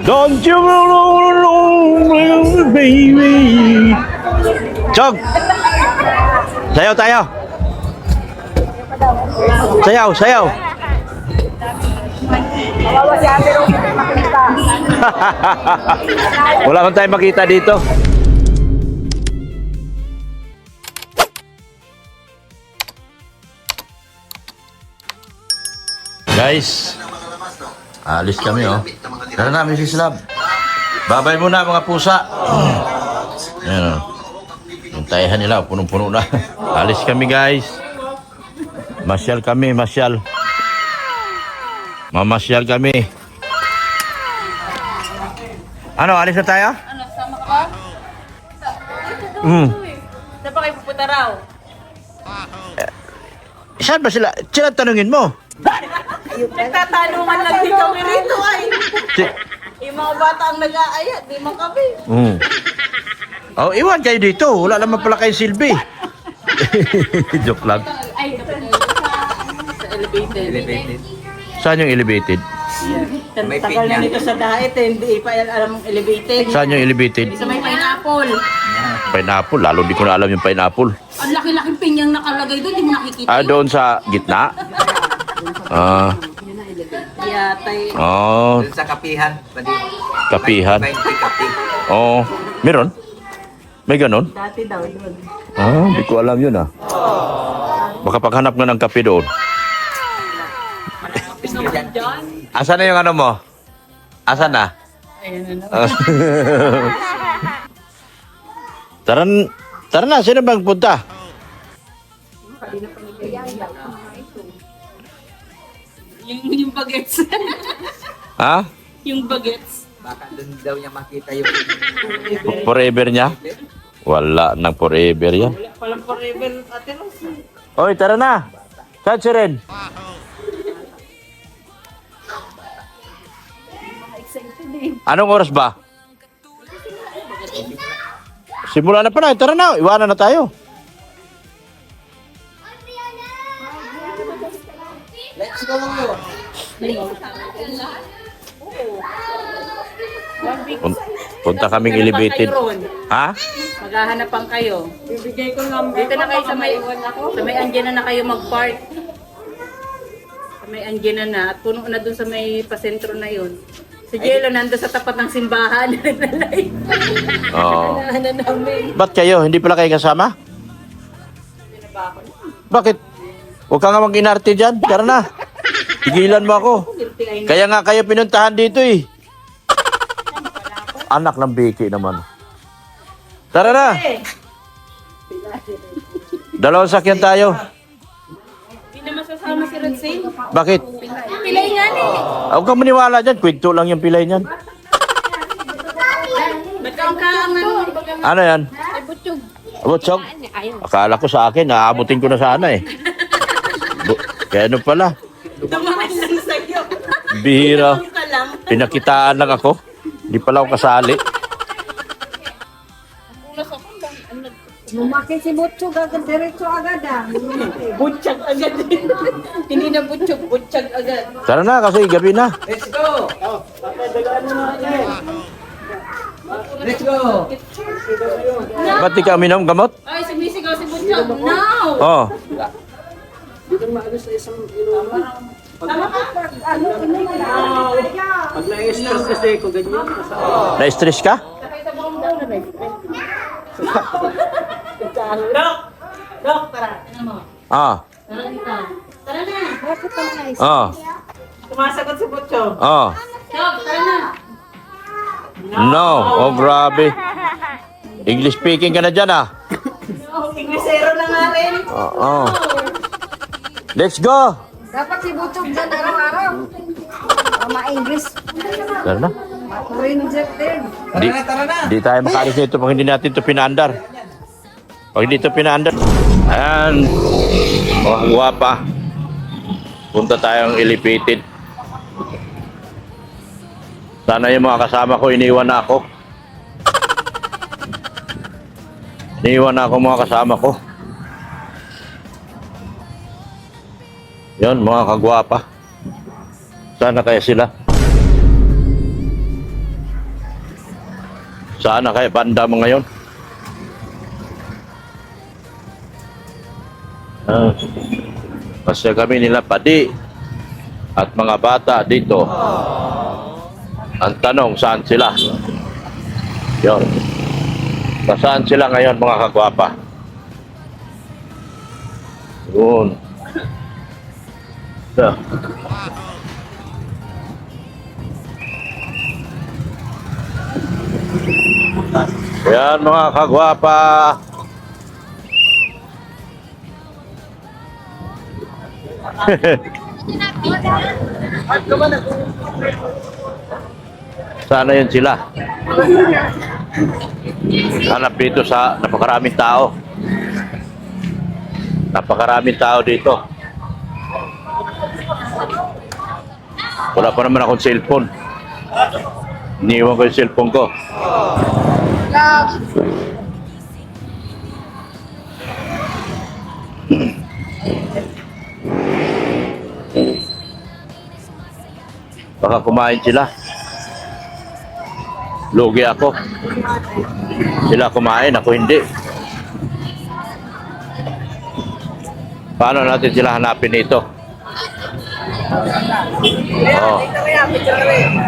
Don't you know, baby. Chog! Sayaw tayo! Sayaw, sayaw! Wala man tayong makita dito. Guys, alis kami oh. Tara na, Mrs. Love. Babay muna mga pusa. Yan oh. Yung tayahan nila, punong-puno na. Alis kami guys. Masyal kami, masyal. Mamasyal kami. Ano, alis na tayo? Ano, sama ka? Saan pa kayo pupunta raw? Saan ba sila? Sila tanungin mo. Nagtatanungan lang din kami rito ay. Si Yung mga bata ang nag-aaya, di man kami. Oh, iwan kayo dito. Wala naman pala kayo silbi. Joke lang. Ay, sa elevated. Saan yung elevated? Tagal na nito sa dahit, hindi pa alam ang elevated. Saan yung elevated? Sa may pineapple. Pineapple. Lalo di ko na alam yung pineapple. Ang laki-laking pinyang nakalagay doon, di mo nakikita. Ah, doon sa gitna? Ah. Yatay. Oh, Doon sa kapihan. kapihan. 20 kapi. Oh, meron? May ganon? Dati daw doon. Ah, hindi ko alam yun ah. Baka paghanap nga ng kape doon. Asan na yung ano mo? Asan na? Ayun na. Tara na, sino bang punta? Yung bagets. Ha? Yung bagets. Baka doon daw niya makita yung Forever niya? Wala nang forever yan. Wala palang forever, Ate Rose. Oy, tara na. Saan si Ren? Anong oras ba? Simula na pala. Tara na. Iwanan na tayo. let's go. Punta kaming elevated. Ha? Maghahanapan kayo. Bibigay ko number. Dito na kayo sa may Andiana na kayo mag-park. Sa may Andiana na. At puno na dun sa may pasentro na yun. Si Jello nando sa tapat ng simbahan. Naglalay. Oo. Na namin. Ba't kayo? Hindi pala kayo kasama? Bakit? Huwag ka nga mag-inarte dyan. Tara na. Tigilan mo ako. Kaya nga kayo pinuntahan dito eh. Anak ng Becky naman. Tara na. Dalawang sakyan tayo. Hindi na masasama si Rodsin. Bakit? Pilay nga ni. Huwag kang maniwala dyan. Kwento lang yung pilay niyan. Ba't ang kaangan? Ano yan? Ay, butsyog. Butsog? Akala ko sa akin. Naabutin ko na sana eh. Kaya ano pala? Dumaan lang sa'yo. Bihira. Ka lang. Pinakitaan lang ako. Hindi pala ako kasali. Lumaki si Butcho, agad diretso agad ah. Butsyag agad. Hindi na butsyog, butsyag agad. Tara na kasi gabi na. Let's go. Let's go. Ba't di ka uminom gamot? Ay, sumisigaw si Butsyog. No! Oo. Tama ka? Pag na-stress kasi ko ganyan. Na-stress ka? Dok! Dok, tara. Ano mo? Ah. Tara dito. Tara na. Bakit ang nice? Ah. Sumasagot si Butsyog. Ah. Dok, tara na. No. Oh, grabe. English speaking ka na dyan ah. Inglesero na nga rin. Oo. Let's go. Dapat si Butcho dyan araw-araw. Ma-English. Tara na. Ranger din. Di, Tara na. di tayo makalis nito pag hindi natin ito pinaandar. Pag hindi ito pinaandar. Ayan. Mga guwapa. Punta tayong elevated. Sana yung mga kasama ko, iniwan na ako. Iniwan na ako mga kasama ko. Yon mga kagwapa. Sana kaya sila. Saan na kaya banda mo ngayon? Kasi kami nila Padi at mga bata dito. Ang tanong, saan sila? Yun. Saan sila ngayon mga kagwapa? Yun. Yeah. Yan mga kagwapa. Sana yun sila. Hanap dito sa napakaraming tao. Napakaraming tao dito. Wala pa naman akong cellphone. Iniwan ko yung cellphone ko. Baka kumain sila. Lugi ako. Sila kumain, ako hindi. Paano natin sila hanapin ito? Oh.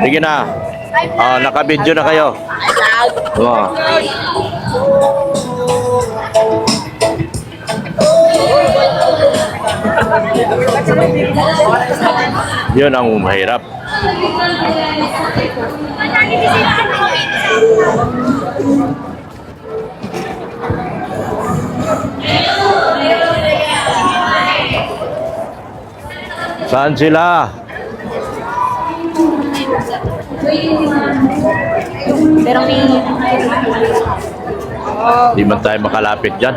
Sige na. Oh, naka-video na kayo. Oh. Yun ang mahirap. Saan sila? Pero may... Di man tayo makalapit dyan.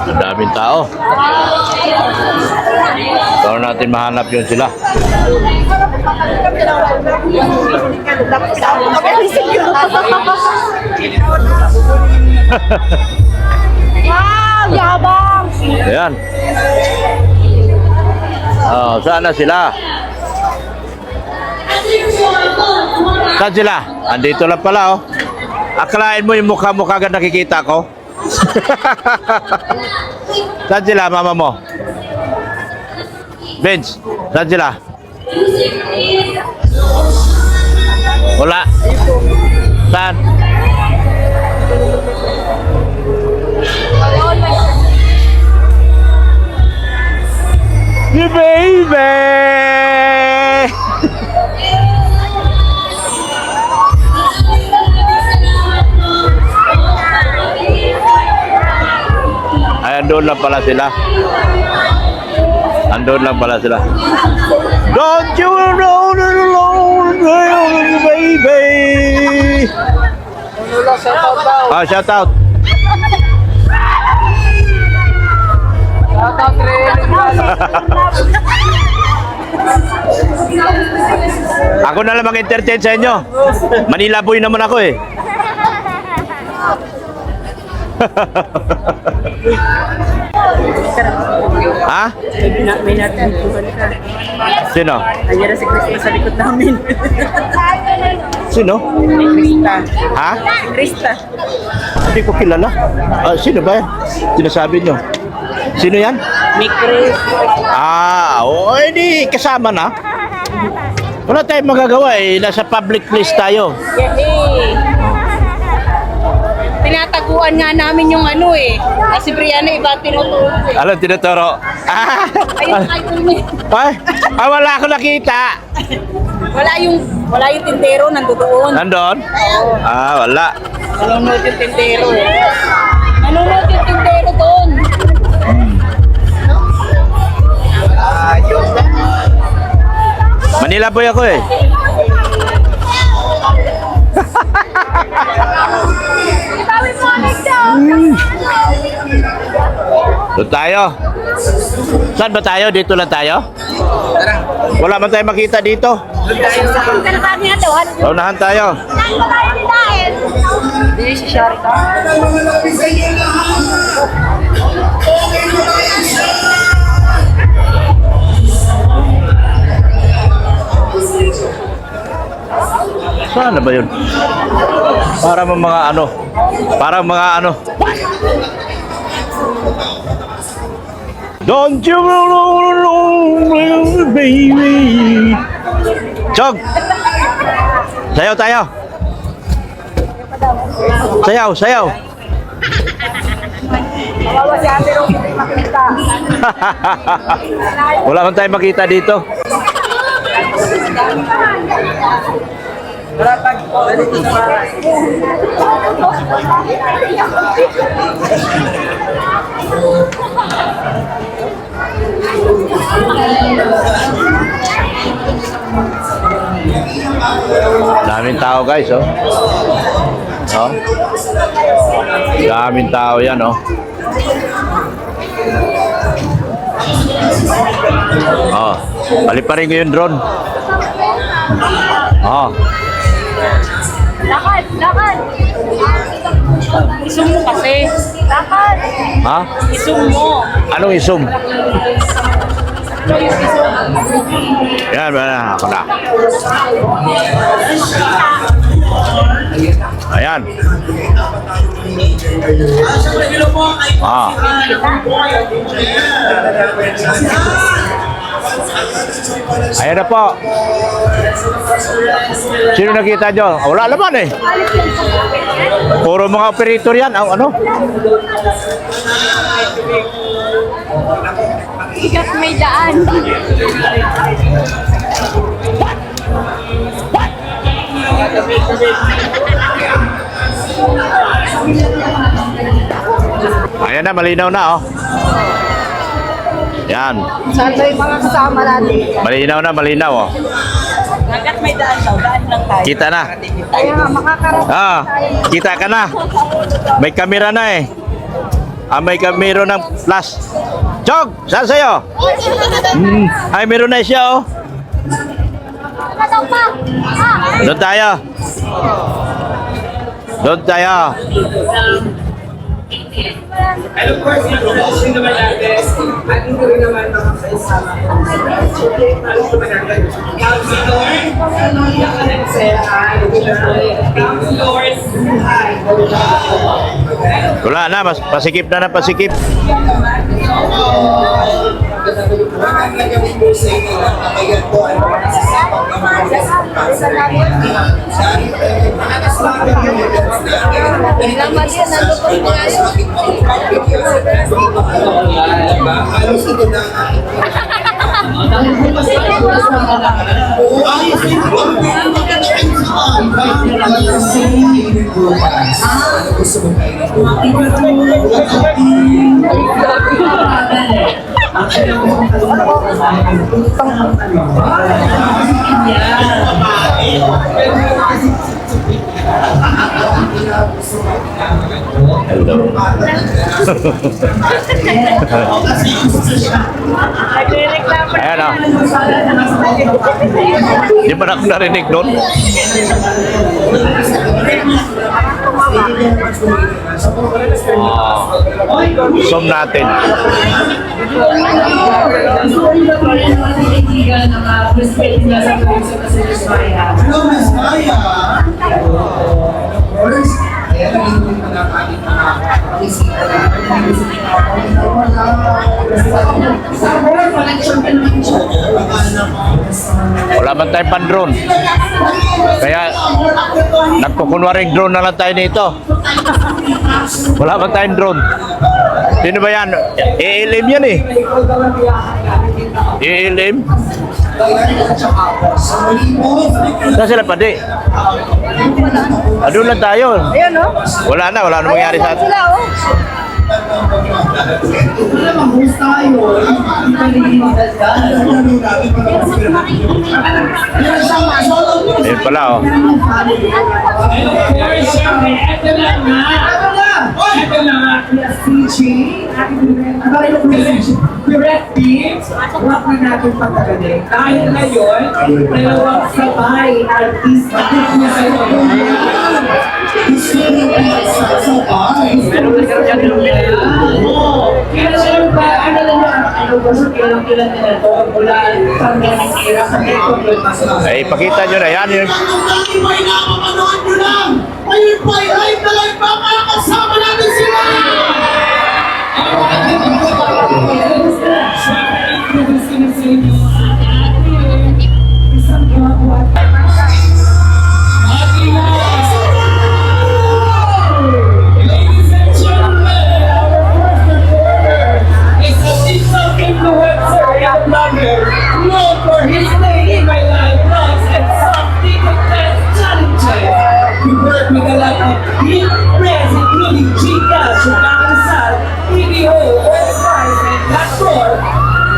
Ang daming tao. Paano natin mahanap yun sila? Wow, yabang! Ayan. Oh, saan na sila? Saan sila? Andito lang pala, oh. Akalain mo yung mukha-mukha agad nakikita ko? Saan sila, mama mo? Vince, saan sila? Wala. Saan? You baby! Ay, andun lang pala sila. Andun lang pala sila. Don't you know the alone, baby? Ah, shout out. Ako na lang mag-entertain sa inyo. Manila boy naman ako eh. Ha? May natutuhan ka. Sino? Ayan na si Krista sa likod namin. Sino? Si Krista. Ha? Si Krista. Hindi ko kilala. Ah, sino ba yan? Sinasabi nyo. Sino yan? May Chris. Ah, oh, hindi kasama na. Wala tayong magagawa eh. Nasa public place tayo. Yay! Tinataguan nga namin yung ano eh. Si Brianna iba tinuturo eh. Alam, tinuturo. Ah! Ayun, idol mo eh. Ay, wala ako nakita. Wala yung tindero nandoon. Nandun? Oo. Ah, wala. Nanonood yung tindero eh. Nanonood yung tindero doon. Manila boy ako eh. Doon tayo. Saan ba tayo? Dito lang tayo? Tara. Wala man tayo makita dito. Unahan tayo. Hindi si Shari ka. Saan na ba yun? Para mga ano. Para mga ano. Don't you know, baby. Chog! Sayaw tayo. Sayaw, sayaw. Kawawa si Ate Rose, hindi makita. Wala man tayo makita dito. Daming tao guys, oh. Oh. Daming tao yan, oh. Oh, paliparin ko yung drone. Oh. Lakad, lakad. Isum mo kasi. Lakad. Ha? Isum mo. Anong isum? Yan, ako na. Ayan. Ah. Ayan na po. Sino nakita nyo? Wala naman eh. Puro mga operator yan. Ano? Ikat may daan. Ayan na, malinaw na oh. Yan. Saan ba yung mga kasama natin? Malinaw na, malinaw oh. Hanggat may daan daw, daan lang tayo. Kita na. Kaya nga, makakarating Ah, kita ka na. May kamera na eh. Ah, may kamera ng flash. Chog, saan sa'yo? Ay, meron na siya oh. Doon tayo. Doon tayo. And of course, introduction naman natin. At ito rin naman mga kaisama. Counselor, counselors, Wala na, mas pasikip na pasikip. Hello. Ayan o. Di ba na ako narinig doon? Zoom natin. Hello, Miss Maya. Of course, ayan ang hindi pa natin bisita Wala man tayong pan-drone. Kaya nagkukunwaring drone na lang tayo nito. Wala man tayong drone. Sino ba yan? ALM yan eh. ALM? Saan sila pa di? Doon lang tayo. Ayun, no? Wala na mangyari sa atin. Sila, oh. Ayun pala oh. Siyempre, eto lang nga. Ito na nga, CJ. Direct beats. Huwag na natin pagkagaling. Dahil ngayon, dalawang sabay artista. Gusto Kailan ba, ano na nga, ano ba sa kilang-kilang nila ito? Mula sa mga era sa ito. Ay, pakita nyo na yan. Yung... Dati pa inapapanood nyo lang! Ngayon pa, live na live pa, makakasama natin sila! Ladies and gentlemen, our first performer is a TikTok influencer and blogger known for his daily my life vlogs and some TikTok dance challenges. We work with a lot of big brands including Chica, Shukang Sal, PBO, Oil Spice, and that more.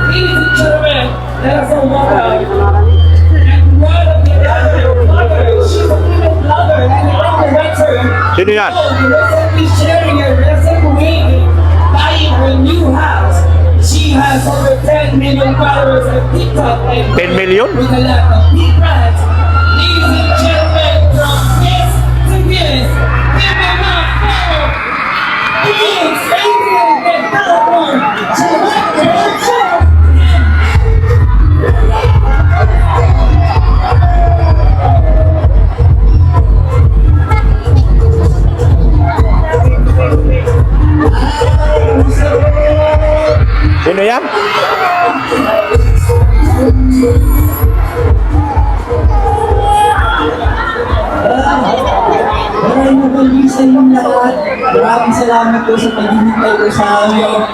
Ladies and gentlemen, let us all welcome and one of the other bloggers. She's a female blogger and an influencer. Sino yan? Recently sharing her recent way buying her new house. She has over 10 million followers on TikTok and 10 million? with a lot of big brands. Ladies and gentlemen, from Miss to Miss, give them a follow. Please, Adrian and Teleport to the show. Sino yan? Maraming mabalik sa inyong lahat. Maraming salamat po sa paghihintay ko sa amin.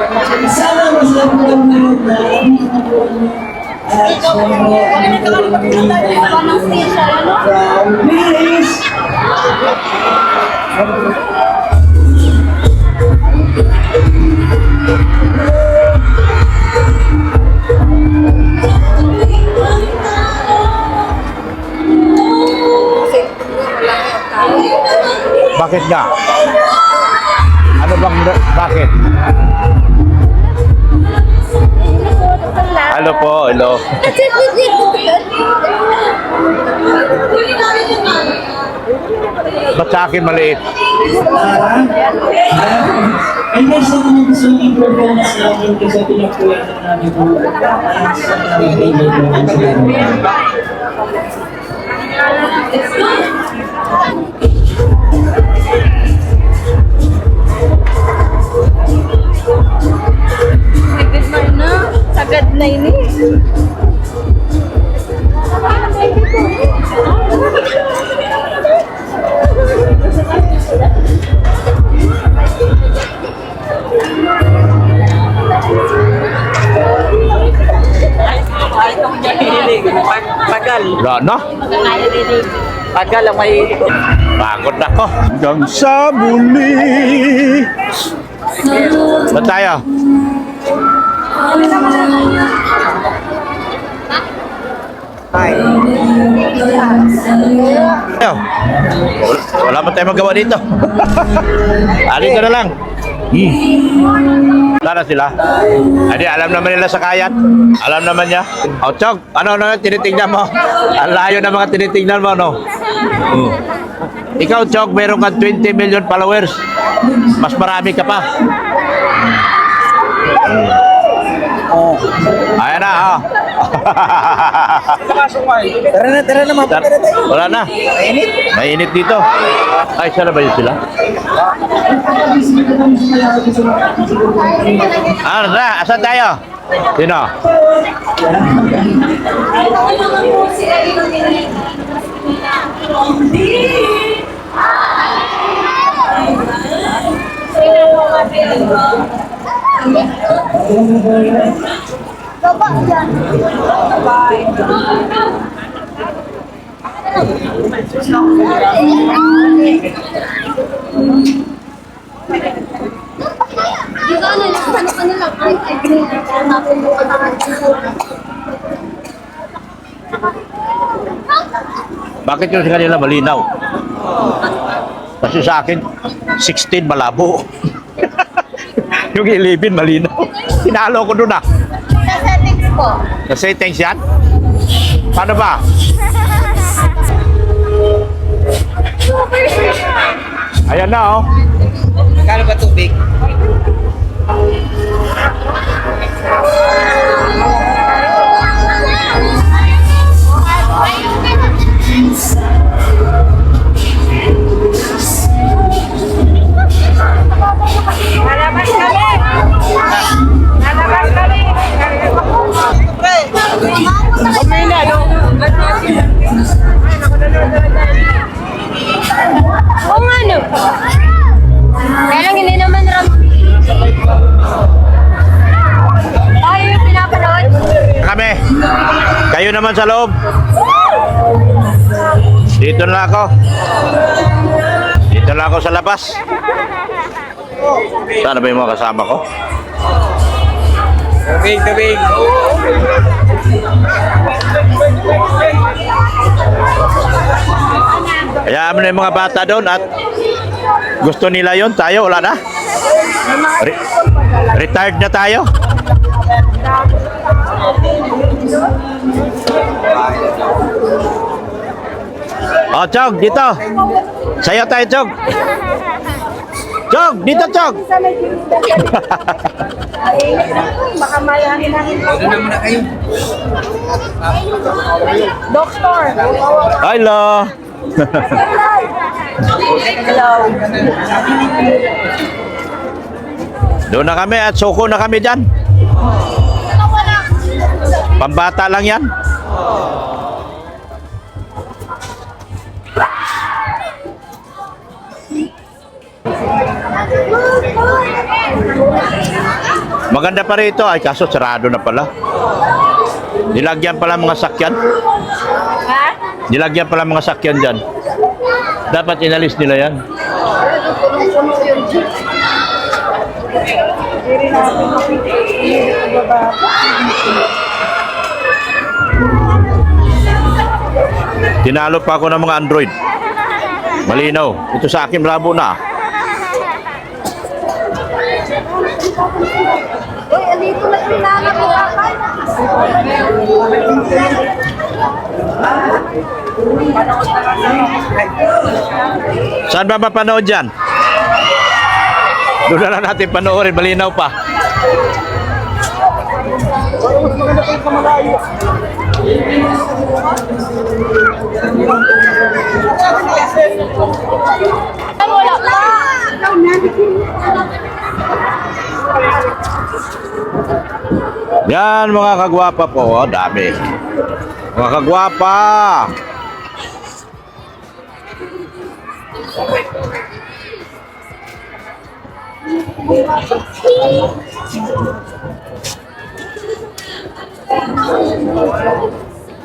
Sana masaya po lang ngayon na hindi ko po ano. At syempre, ano po rin hinihintay natin from Miss. Bakit nga? Ano bang bakit? Hello po, hello. Ba't sa akin maliit? And guys, sa mga gusto yung performance namin kasi pinagkuwento namin po. At sa mga kaibigan namin sila. Sagad na ini. Tagal. Wala na? Tagal ang may... Pagod na ko. Hanggang sa muli. Ba't tayo? Ayaw. Wala pa tayo magawa dito. Dito na lang. Tara sila. Adi, alam naman nila sa kayat. Alam naman niya. O, Chog, ano na tinitignan mo? Ang layo na mga tinitignan mo, no? Ikaw, Chog, meron kang 20 million followers. Mas marami ka pa. Ayan na, oh. Tara na, mapatara tayo. Wala na. Mainit dito. Ay, sana ba yun sila? Ano na? Asan tayo? Sino? Bakit yung sa kanila malinaw? Kasi sa akin, 16 malabo. Yung 11 malinaw. Tinalo ko doon ah. Sa settings po. Sa settings yan? Paano ba? Ayan na oh. Magkano ba tubig? Lalabas kami! Lalabas kami! Okay na, no? Oo nga no. Kaya lang hindi naman ram. Tayo yung pinapanood. Kami. Kayo naman sa loob. Dito na ako. Dito na ako sa labas. Saan ba yung mga kasama ko? Tubig, tubig. Hayaan mo na yung mga bata doon at gusto nila yon, tayo wala na. Retired na tayo. Oh, Chog, dito. Sayo tayo, Chog. Chog, dito, Chog. Baka mayangin namin. Doon na muna kayo. Doctor. Hello. Hello. Doon na kami at suko na kami dyan. Pambata lang yan. Maganda pa rito ay kaso sarado na pala. Nilagyan pala mga sakyan. Ha? Nilagyan pala mga sakyan dyan. Dapat inalis nila yan. Tinalo pa ako ng mga Android. Malinaw. Ito sa akin labo na. Uy, andito na pinala ko kapay. Saan ba mapanood dyan? Doon na lang natin panoorin. Malinaw pa. Wala pa. Yan mga kagwapa po. Oh, dami. Mga kagwapa.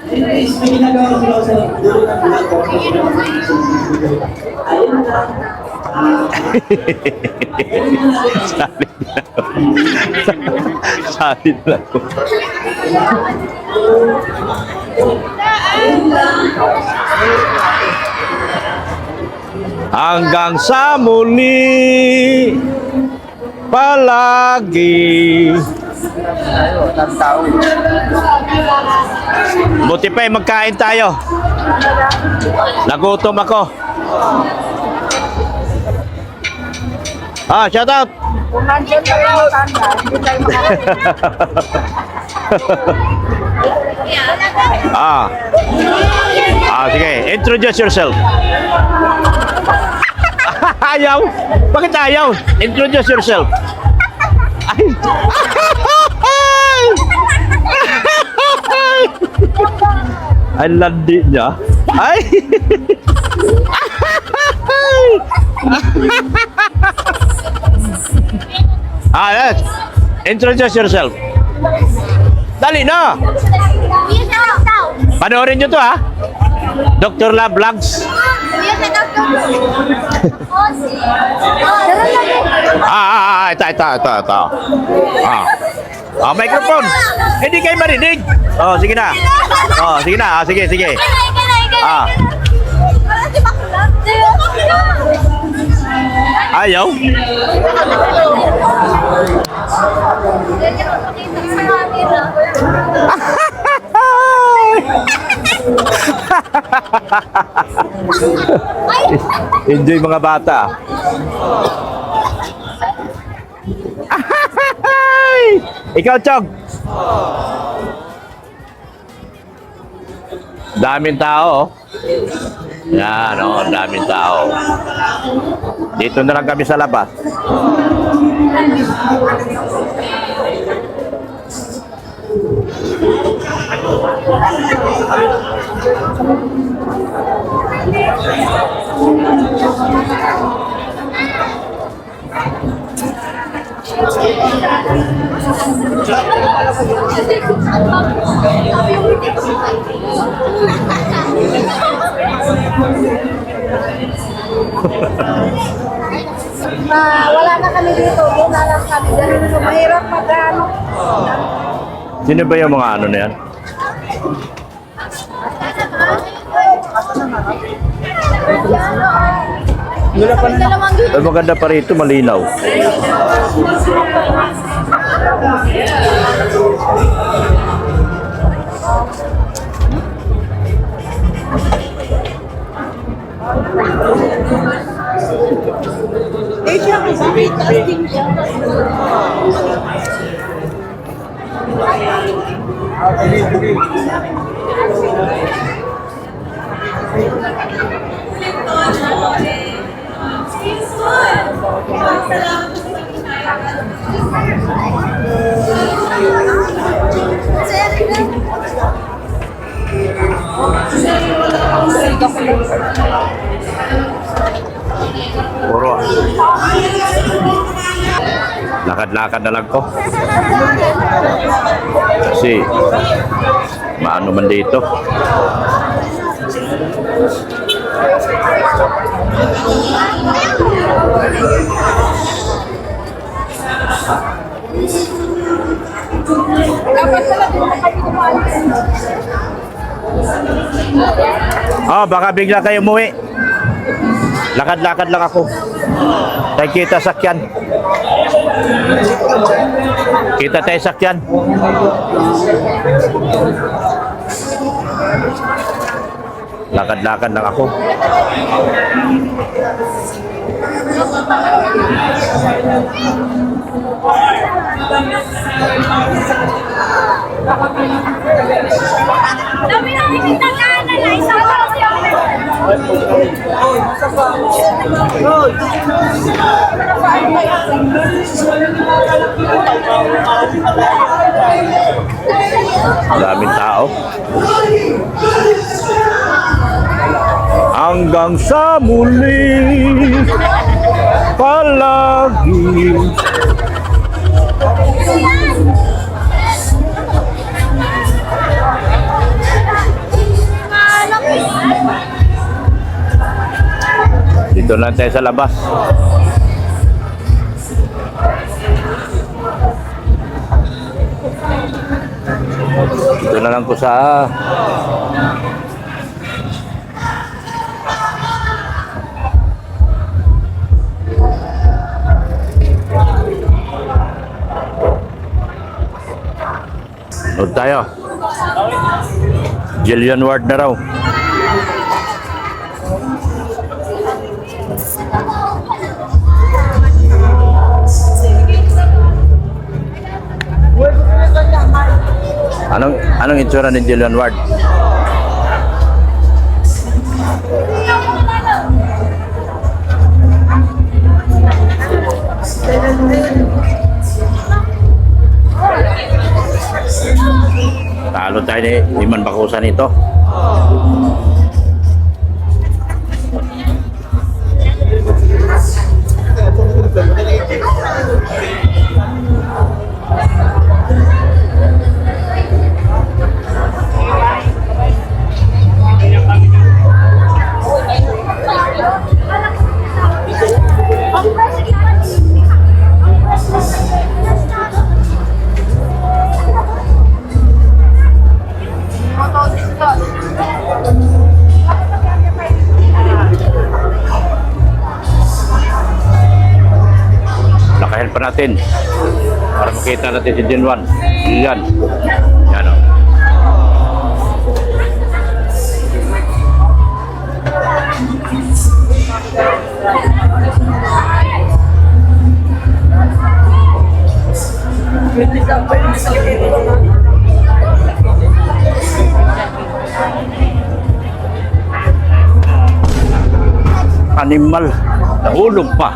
Anyways, may ginagawa ko sila sa dulo ng vlog ko. Ayun na. Salit lang ko. Hanggang sa muli palagi. Buti pa magkain tayo. Nagutom ako. Ah, shout out. Kung nandiyan tayo ang tanda, hindi tayo Sige. Introduce yourself. Ayaw? Bakit ayaw? Introduce yourself. Ay. Ay, landi niya. Ay. Yes. Introduce yourself. Dali na. Panoorin nyo to ha. Dr. Love Vlogs. Ito. Microphone. Hindi kayo marinig. Sige na. Sige. Ayaw? Enjoy mga bata. Ikaw, Chog. Daming tao. Yan, oh, daming tao. Dito na lang kami sa labas. Wala na kami dito. Doon na lang kami. Ganun na mahirap mag-ano. Sino ba yung mga ano na yan? Ay, maganda pa rito, malinaw. Puro. Lakad-lakad na lang ko. Kasi maano man dito. Oh, baka bigla kayo umuwi. Lakad-lakad lang ako. Tayo kita sakyan. Kita tayo sakyan. Lakad-lakad lang ako. Dami na kita na na isang Daming tao. Hanggang sa muli palagi. Dito lang tayo sa labas. Dito na lang ko sa Nood tayo. Jillian Ward na raw. Anong itsura ni Jillian Ward? Talo tayo ni Iman Bakusan ito. Moto natin. Para makita natin si Gen 1. Yan. Yan o. Animal. Nahulog pa.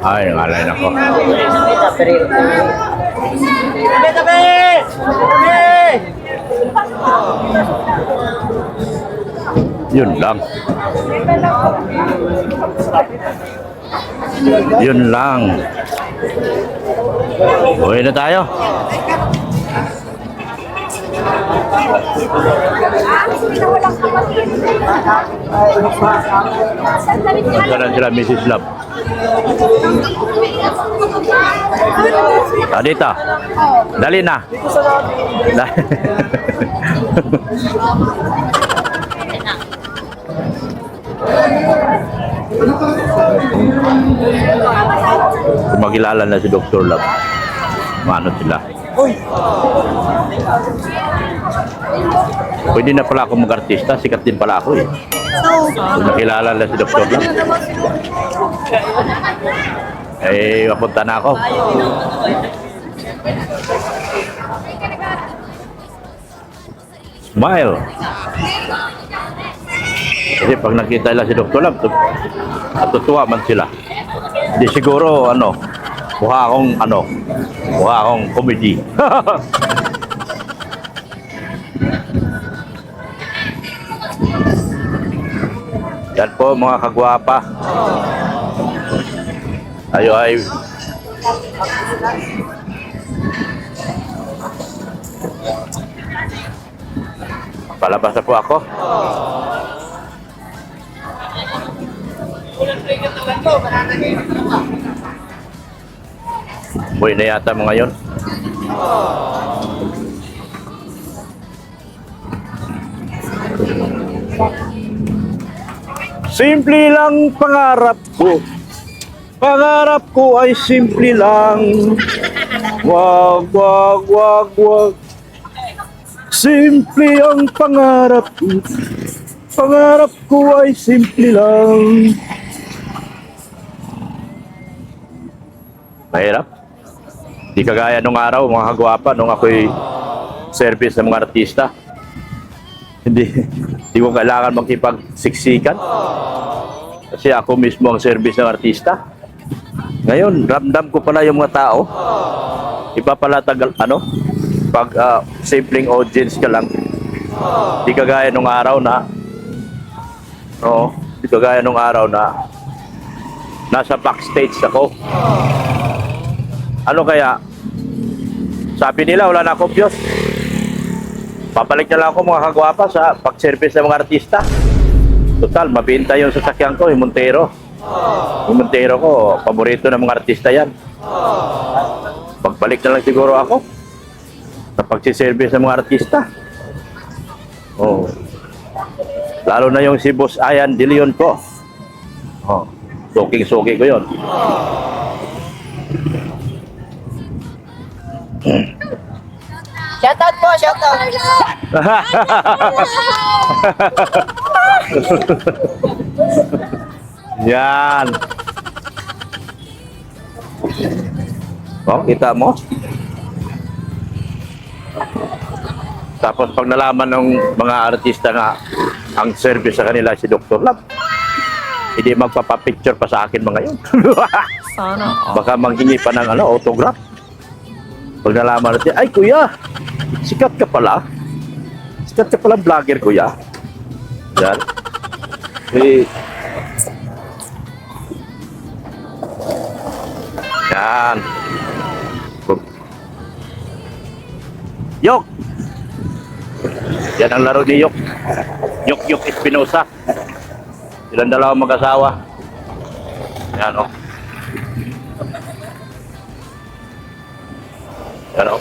Ay, nangalay na ko. Yun lang. Yun lang. Uwi na tayo. Saan sila, Mrs. Love? Dito. Dali na. Magkilala na si Dr. Love. Maano sila? Pwede na pala ako mag-artista. Sikat din pala ako eh. Nakilala na si Dr. Love. Eh, mapunta na ako. Smile. Kasi pag nakita nila si Dr. Love, natutuwa man sila. Di siguro, mukha akong comedy. Yan po mga kagwapa. Tayo ay palabas na po ako. Buhay na yata mo ngayon. Simple lang pangarap ko. Pangarap ko ay simple lang. Wag. Simple ang pangarap ko. Pangarap ko ay simple lang. Mahirap. Di kagaya nung araw, mga kagwapa, nung ako'y service ng mga artista. Hindi ko kailangan makipagsiksikan. Kasi ako mismo ang service ng artista. Ngayon, ramdam ko pala yung mga tao. Iba pala pag simpleng audience ka lang. Di kagaya nung araw na nasa backstage ako. Ano kaya? Sabi nila, wala na akong Diyos. Papalik na lang ako mga kagwapa sa pag-service ng mga artista. Total, mabenta yung sasakyan ko, yung Montero. Yung Montero ko, paborito ng mga artista yan. Pagbalik na lang siguro ako sa pag-service ng mga artista. Oh. Lalo na yung si Boss Ayan De Leon ko. Oh, suking-suki ko yun. Shoutout po, shoutout. Yan. Oh, kita mo? Tapos pag nalaman ng mga artista na ang service sa kanila si Dr. Love, hindi magpapapicture pa sa akin mga yun. Baka manghingi pa ng autograph. Pag nalaman natin, ay kuya, sikat ka pala. Sikat ka pala vlogger kuya. Yan. Yan. Yok! Yan ang laro ni Yok. Yok Espinosa. Silang dalawang mag-asawa. Yan o. Yan o.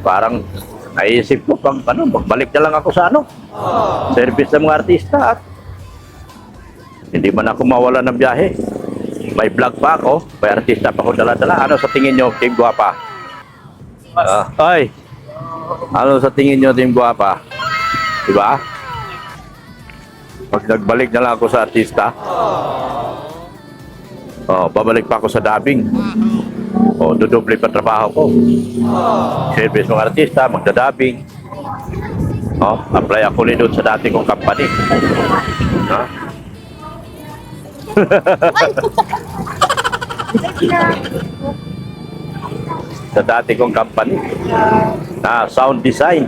Parang naisip ko pang magbalik na lang ako sa service ng mga artista at hindi man ako mawala ng biyahe. May vlog pa ako, may artista pa ako dala-dala. Ano sa tingin nyo, Team Guapa? Ay! Ano sa tingin nyo, Team Guapa? Diba? Pag nagbalik na lang ako sa artista, babalik pa ako sa dubbing. Dudoble pa trabaho ko. Service mga artista, magda-dubbing. Apply ako ulit doon sa dati kong company. Sa dati kong company sound design,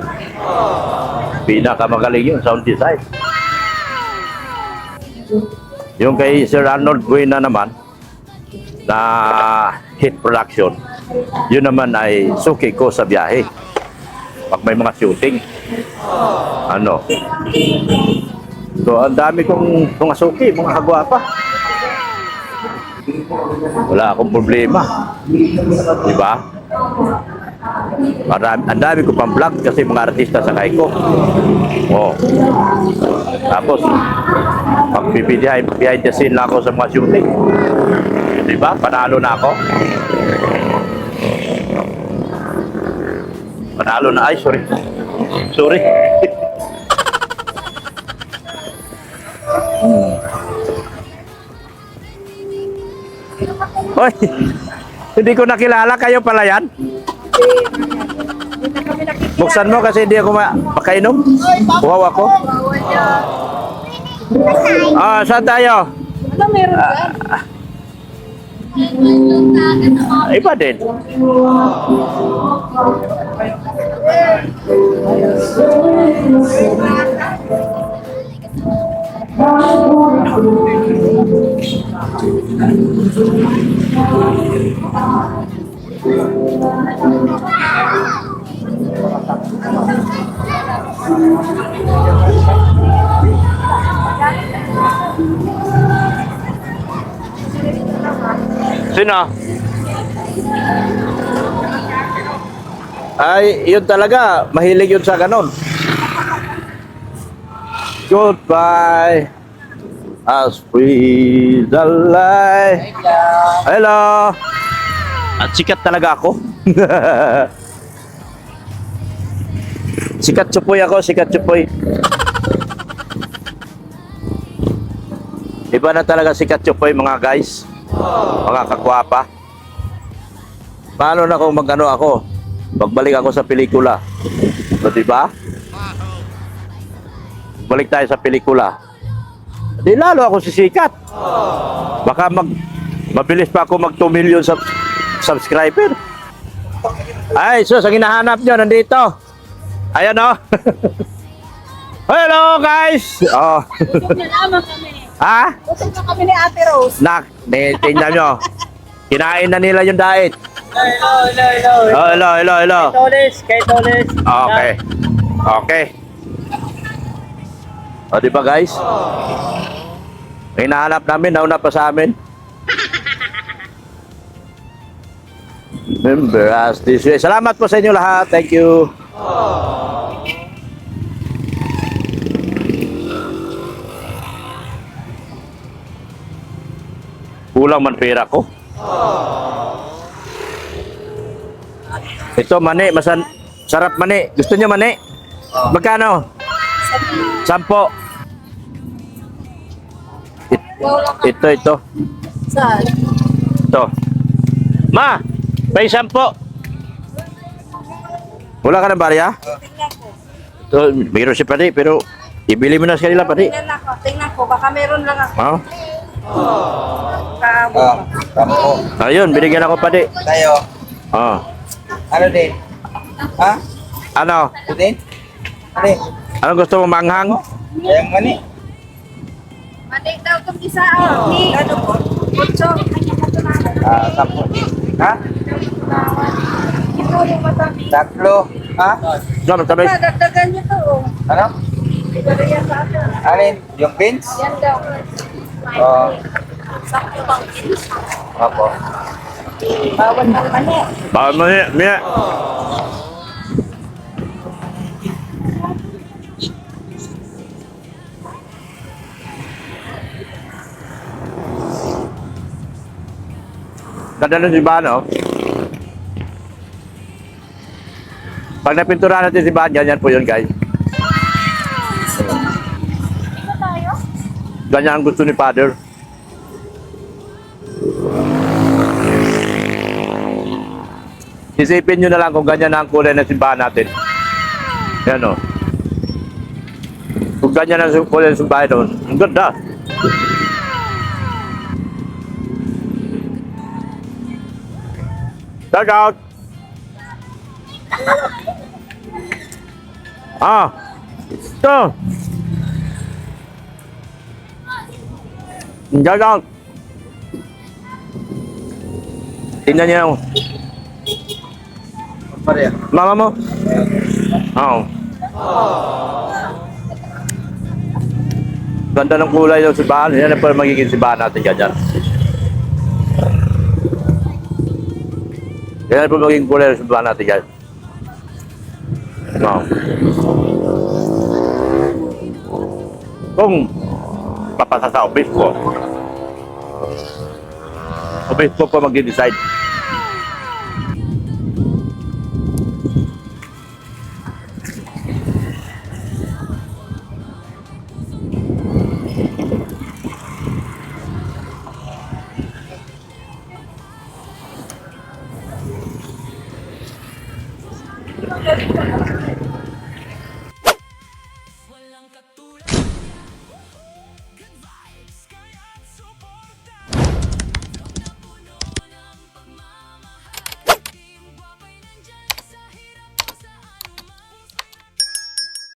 pinakamagaling yun, sound design. Yung kay Sir Arnold Buena naman na hit production, yun naman ay suki ko sa biyahe pag may mga shooting. So ang dami kong mga suki, mga kagwapa. Wala akong problema. Diba? Ang dami ko pang vlog kasi mga artista sakay ko. Tapos pag behind the scene lang ako sa mga shooting. Diba? Panalo na ako. Panalo na. Ay, sorry. Hoy, hindi ko nakilala, kayo pala yan? Buksan mo kasi hindi ako makainom. Wow ako. Saan tayo? Ano meron dyan? Iba din. Sino? Ay, yun talaga. Mahilig yun sa ganon. Goodbye. As we the light. Hello. At sikat talaga ako. Sikat chupoy ako, sikat chupoy. Iba na talaga sikat chupoy mga guys. Mga kakwapa. Paano na kung mag-ano ako? Pagbalik ako sa pelikula. So, diba? Balik tayo sa pelikula. Di lalo ako sisikat. Baka mabilis pa ako mag 2 million subscriber. Ay, sus, ang hinahanap nyo, nandito. Ayan o. Hello guys. Gutom na naman kami. Ha? Gutom na kami ni Ate Rose. Tingnan nyo. Kinain na nila yung diet. Hello. Kay Toles. Okay. O, diba guys? Hinahanap namin, nauna pa sa amin. Remember us this way. Salamat po sa inyo lahat. Thank you. Kulang man pera ko. Ito, mani. Sarap mani. Gusto niyo mani? Magkano? 10. Ito. Saan? Ito. Ma! May 10. Wala ka ng barya? Ito, mayroon si Padi, pero ibili mo na sa kanila, Padi. Tingnan ko, baka meron lang ako. Oh. Ayun, binigyan ako, Padi. Tayo. Oh. Ano din? Ha? Ano? Ano din? Ano? Anong gusto mo, manghang? Yung mani. Mati daw itong isa. Ni, ano po? Kutso. 10. Ha? Ito yung matabi. 3. Ha? Ano, sabay? Dagdagan niyo to. Ano? Sigariya sa akin. Alin? Yung beans? Yan daw. Oo. Sakto bang kinis? Opo. Bawal ng mani. Bawal mo niya, Mia. Ganda ng simbahan, oh. Pag napinturahan natin si simbahan, ganyan po yun, guys. Ganyan ang gusto ni Father. Isipin nyo na lang kung ganyan ang kulay ng simbahan natin. Yan, oh. Kung ganyan ang kulay ng simbahan doon, ang ganda. Shout out! Ito! Shout out! Tingnan niyo yung Pareha. mama mo. Oo. Ganda ng kulay ng simbahan. Yan ang pa magiging simbahan natin ganyan. Yan ang pa magiging kulay ng simbahan natin guys. Oo. Kung papasa sa office ko pa mag-decide.